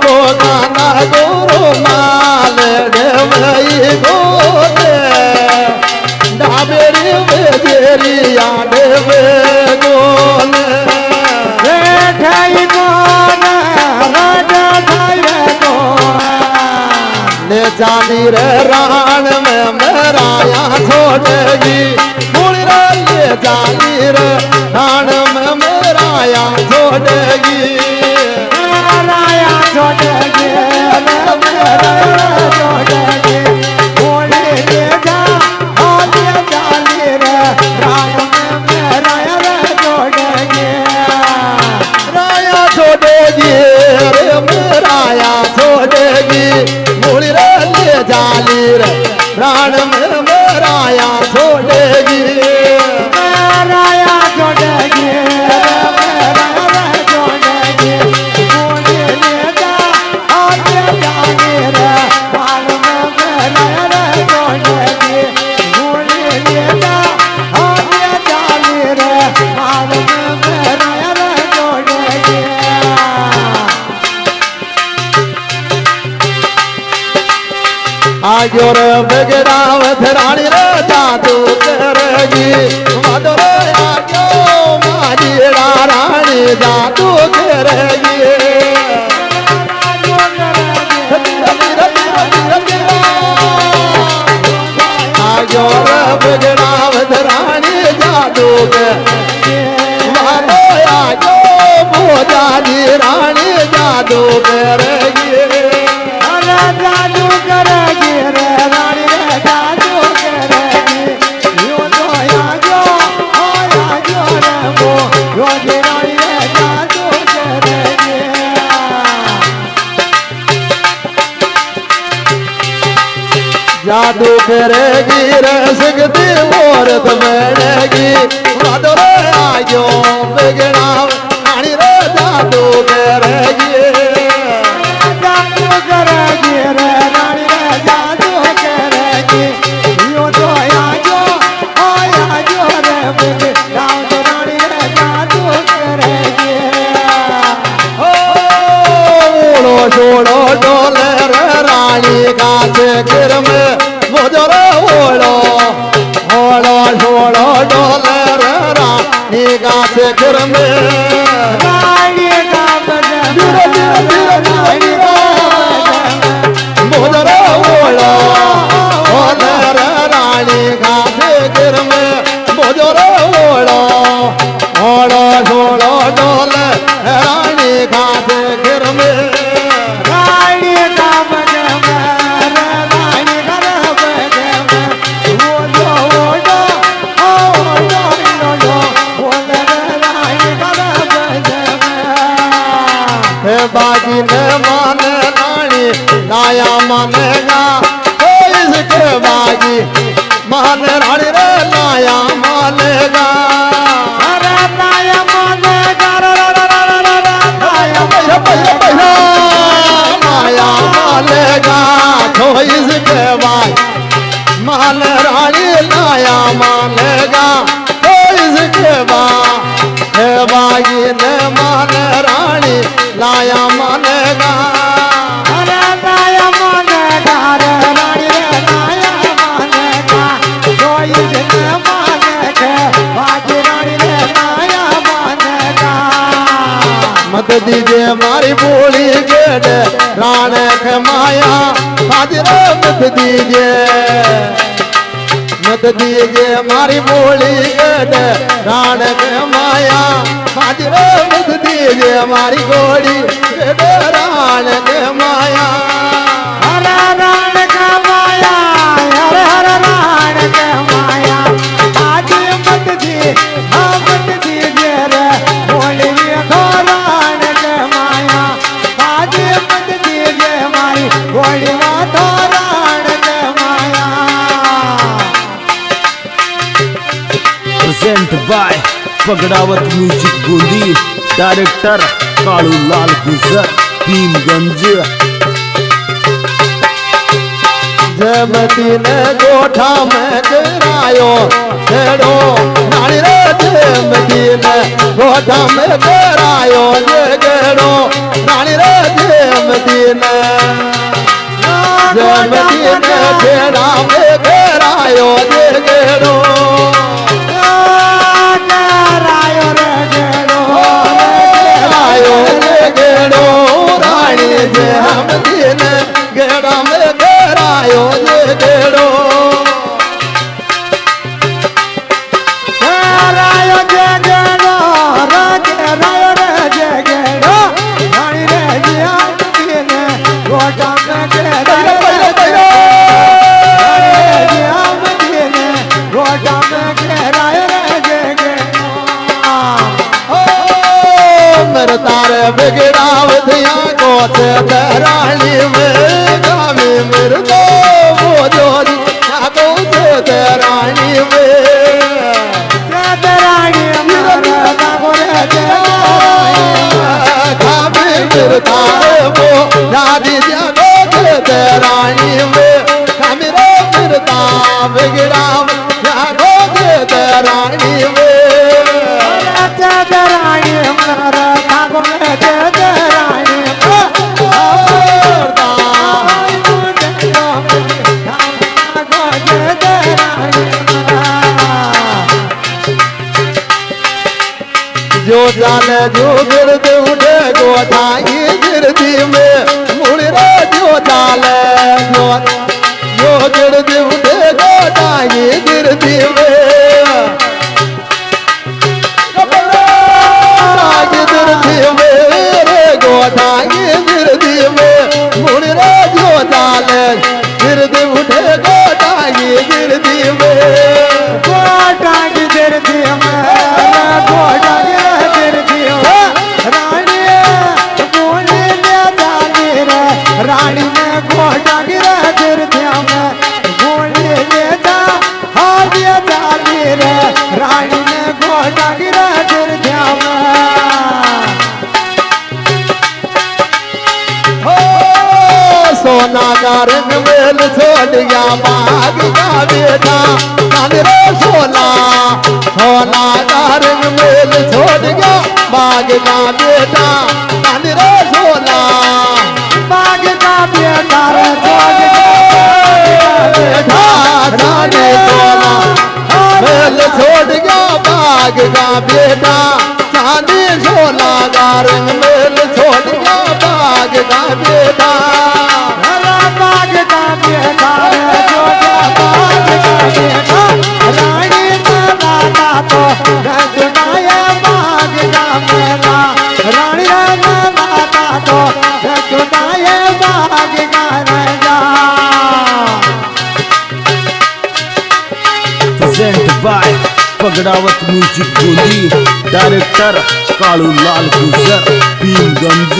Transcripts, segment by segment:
को गाना गुरु माल डबई गोदे डाबेरी बेजेरी आडवे गोन ठाई गोन राजा ठाई गोन ले जानी रे रान में मेराया छोड़ेगी मुड़ी रे ले जानी रे रान में मेराया छोड़ेगी राया छोड़ेगी मेराया छोड़ेगी मुड़ी ले जा आगे जानी रे रान में मेराया छोड़ेगी राया छोड़ेगी रे मेराया छोड़ेगी मुड़ी रे ले जानी रे रान में मेराया छोड़ेगी राया छोड़ेगी मेराया छोड़ेगी मुड़ी ले जा आगे जानी रे रान में मेराया छोड़ेगी मुड़ी ले जा आगे जानी रे रान में मेराया छोड़ेगी आयो रे बगड़ावत रानी रे जादू करेगी मधुर आयो मारी रानी जादू करेगी आयो रे बगड़ावत रानी जादू करेगी मधुर आयो मोजानी रानी जादू करेगी जादू करेगी रे रानी रे जादू करेगी यो तो आजो रे वो रोजी रानी रे जादू करेगी जादू करेगी रे सकती औरत बनेगी मधुर आयो बिगड़ा रानी रे जादू करेगी जादू करेगी रे रानी रे जादू करेगी यो तो आजो रे जादू रानी रे जादू करेगी ओलो छोड़ो डोले रे रानी का चक्र में मधुर ओलो ओलो छोड़ो डोले रे रानी का चक्र में रानी का बजन रानी का मधुर ओलो ओले रे रानी का चक्र में मधुर ओलो ओलो छोड़ो डोले रानी का चक्र में रानी का बजन रानी का बजन वो जो रानी का बजन बागी न मान रानी नाया मानेगा तो इसके बागी मान रानी रे नाया मानेगा अरे नाया मानेगा नाया नाया मानेगा तो इसके बागी मान रानी नाया मानेगा तो इसके बागी न मान रानी नाया मानेगा अरे नाया मानेगा रे रानी रे नाया मानेगा कोई जिन मानेगा बाजी रानी रे नाया मानेगा मत दीजिए मारी बोली गेट राणे के माया हाजिर मत दीजिए मारी बोली गेट राणे के माया हाजिर मत दीजिए मारी गोड़ी गेट राणे के माया हरे राण का माया हरे हरे राण के माया आज मत दीजिए रे बोली तो राण के माया आज मत दीजिए मारी बोली तो राण के माया present by Pagdawat music Bundi director Kalu Lal Gujar Bhimganj जमती ने गोठा में गिरायो छेड़ो रानी रे जमती ने गोठा में गिरायो गेड़ो रानी रे जमती ने छेड़ा में गिरायो गेड़ो गेड़ो रानी जमती ने गेड़ा में गिरायो गेड़ो तारे बिगड़ाव दिया गोत रानी में गामी मेरे को वो जोड़ी गोत रानी में गामी मेरे तारे वो दादी दिया गोत रानी में गामी रो मेरे ता बिगड़ाव दिया गोत रानी में जो जाने जो गिरद उठे गोठाई गिरदी में मुड़े जो डाले जो गिरद उठे गोठाई गिरदी में गोठाई गिरदी में मुड़े जो डाले गिरद उठे गोठाई गिरदी में गोठाई गिरदी में गोठाई रानी में गोटा गिरा गिरदिया में गोली लेता हाजिया डाली रे रानी में गोटा गिरा गिरदिया में हो सोना का रंग मेल छोड़ गया बाग का बेटा रे सोना सोना का रंग मेल छोड़ गया बाग का बेटा रे सोना बाग का बेटा रे बेटा रानी सोना मेल छोड़ गया बाग का बेटा रानी सोना का रंग मेल छोड़ गया बाग का बेटा बाग का बेटा बाग का बेटा रानी नाना तो रजुनाया बाग का बेटा रानी नाना तो रजुनाया बाग का राजा प्रेजेंट बाय पगड़ावत म्यूजिक गोली डायरेक्टर कालू लाल गुजर भीमगंज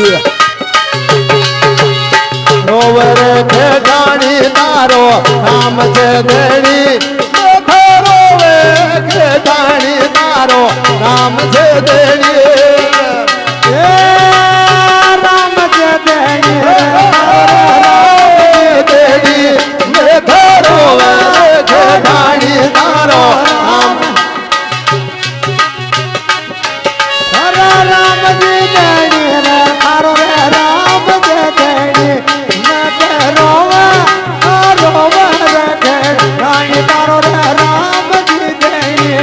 रोवर खेडानी तारो राम से देनी रोवे खेडानी तारो राम से देनी राम से देनी देनी रोवे खेडानी तारो राम राम जी देनी रे तारो रे राम से देनी रोवे रोवे रे रानी तारो रे राम जी देनी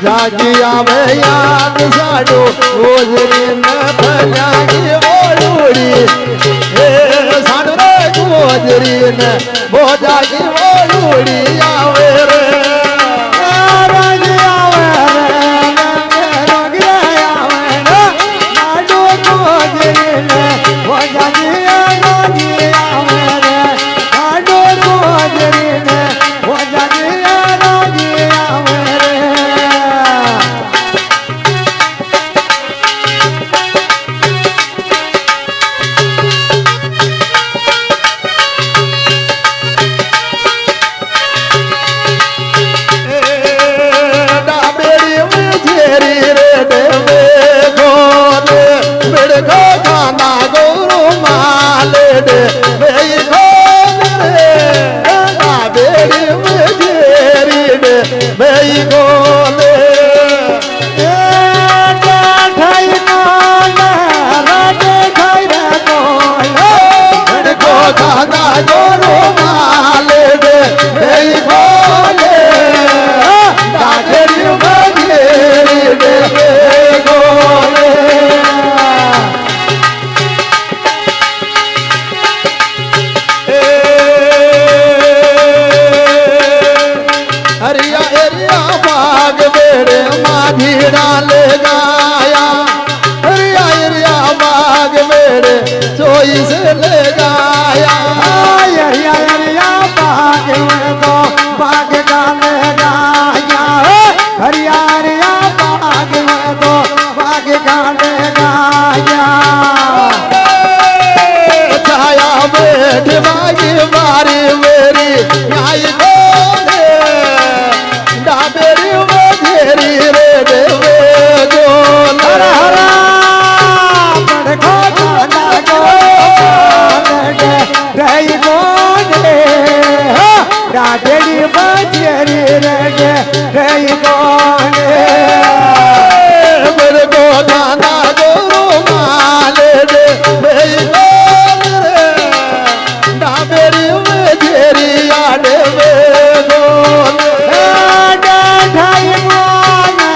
जागिया में याद साडो गोजरी न भजागी ओलूड़ी हे साडो रे गोजरी न भजागी ओलूड़ी आवे रे धीरा ले गाया रिया रिया बाग मेरे सोई से ले गाया हरिया हरिया बाग में तो बाग का ले गाया हरिया हरिया बाग में तो बाग का ले गाया छाया बैठ बागी मारी मेरी न्याय गोले डाबेरी मेरी रे देवे गोल हरा हरा पड़खो गाना गो रही गोने डाडेरी बजेरी रे रही गोने मेरे को गाना गोरो माले दे मेरी गोल रे डाबेरी मेरी आडे में गोल ढाई गोने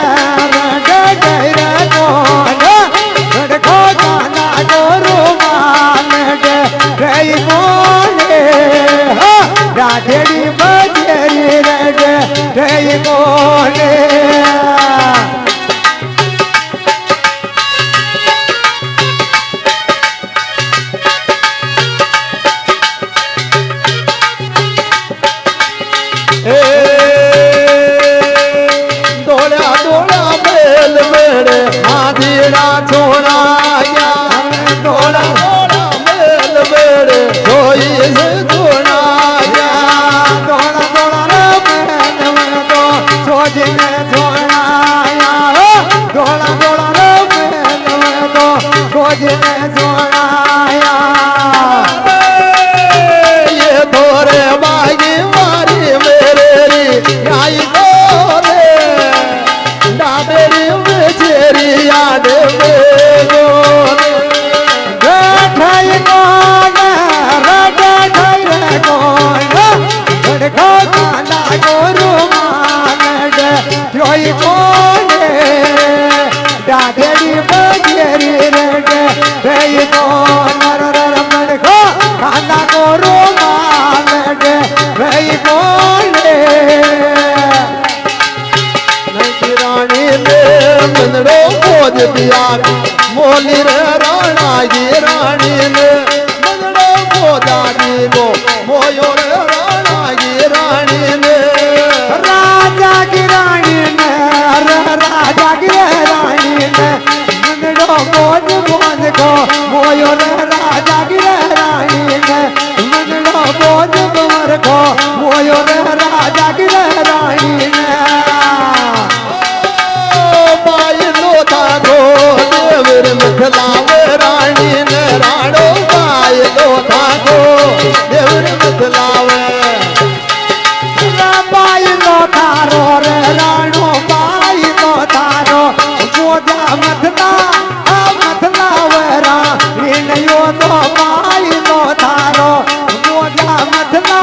ढाई रे गोने पड़खो गाना गोरो माले रही गोने डाडेरी बजेरी रे रही गोने दोड़ा दोड़ा बेल मेरे हाथीरा छोड़ा गया दोड़ा दोड़ा बेल मेरे कोई से छोड़ा गया दोड़ा दोड़ा रे मैं तो सोच में छोड़ाया दोड़ा दोड़ा रे मैं तो सोच में छोड़ाया ये थोड़े बागी मारी मेरे री आई गोरे डाबेरी मेरी याद में गोरे ढाई कौन ढाई रे कौन गड़खो गाना गोरू मान जोई कौन डाडेरी बजेरी रे ढाई कौन गड़खो गाना गोरू मान ढाई कौन रानी ने मनड़ो खोज दिया मोली रे राणा की रानी ने मनड़ो खोजा दी वो मोयो रे राणा की रानी ने राजा की रानी ने राजा की रानी ने मंदड़ो बोझ बोझ को मोयो रे राजा की रानी ने मंदड़ो बोझ बोझ को मोयो रे राजा की रानी ने पाई लोता गो देवर मिथलावे रानी ने राणो पाई लोता गो देवर मिथलावे बाई लो थारो रे राणो बाई लो थारो मोजा मथला मथला वरा नीनयो तो बाई लो थारो मोजा मथला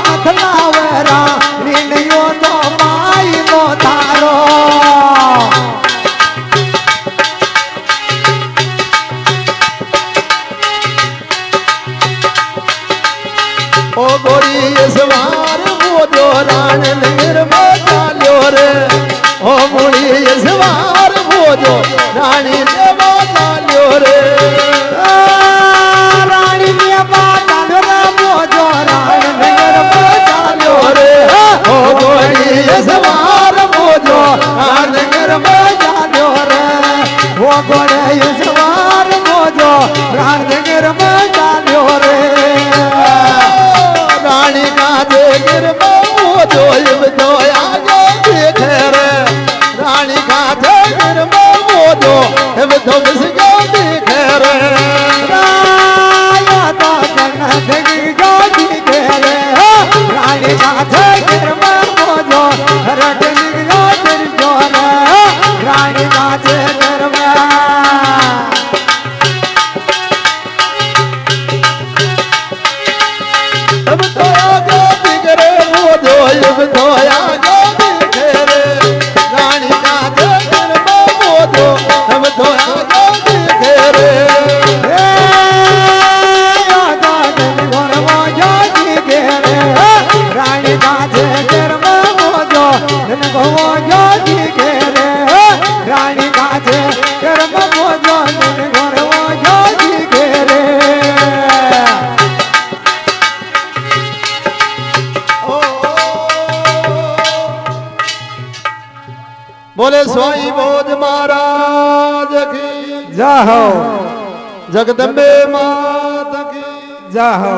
मथला वरा नीनयो तो बाई लो थारो ओ गोरी सवार मोजो राण निर्मा चाल्यो रे ओ मुड़ी सवार मोजो रानी निर्मा चाल्यो रे रानी ने बात रे मोजो राण निर्मा चाल्यो रे ओ गोरी सवार मोजो राण निर्मा चाल्यो रे वो गोरे सवार मोजो राण निर्मा चाल्यो रे रानी का दे निर्मा मोजो इब तो आगे देखे रे रानी का दे निर्मा मोजो इब तो बिसको देखे रे राया तो जन्नत की जोड़ी के रे रानी का थे गिरमा मोजो रटनी जोड़ी जो रे रानी का थे गिरमा अब तो आगे बिगड़े मोजो इब तो आगे देखे रे रानी का दे निर्मा मोजो इब तो आगे देखे रे रानी का थे गिरमा मोजो बोले स्वाई भोज महाराज की जा हो जगदम्बे माता की जा हो